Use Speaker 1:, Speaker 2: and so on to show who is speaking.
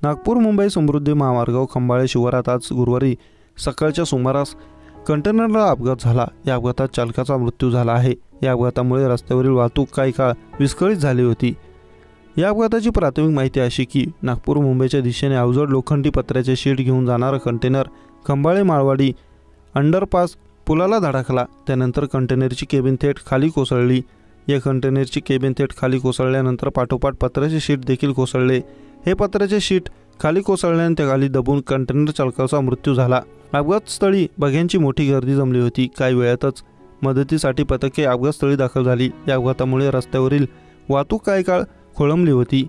Speaker 1: नागपूर मुंबई समृद्धी महामार्गावर खंबाळे शिवारात आज गुरुवारी सकाळच्या सुमारास कंटेनरला अपघात झाला। या अपघातात चालकाचा मृत्यू झाला आहे। या अपघातामुळे रस्त्यावरील वाहतूक काही काळ विस्कळीत झाली होती। या अपघाताची प्राथमिक माहिती अशी की नागपूर मुंबईच्या दिशेने अवजड लोखंडी पत्र्याचे शीट घेऊन जाणारा कंटेनर खंबाळे माळवाडी अंडरपास पुलाला धडकला। त्यानंतर कंटेनरची केबिन थेट खाली कोसळली। या कंटेनरची केबिन थेट खाली कोसळल्यानंतर पाठोपाठ पत्र्याचे शीट देखील कोसळले। हे पत्र्याचे शीट खाली कोसळल्याने त्या खाली दबून कंटेनर चालकाचा मृत्यू झाला। अपघातस्थळी बघ्यांची मोठी गर्दी जमली होती। काही वेळातच मदतीसाठी पथके अपघातस्थळी दाखल झाली। या अपघातामुळे रस्त्यावरील वाहतूक काही काळ खोळंबली होती।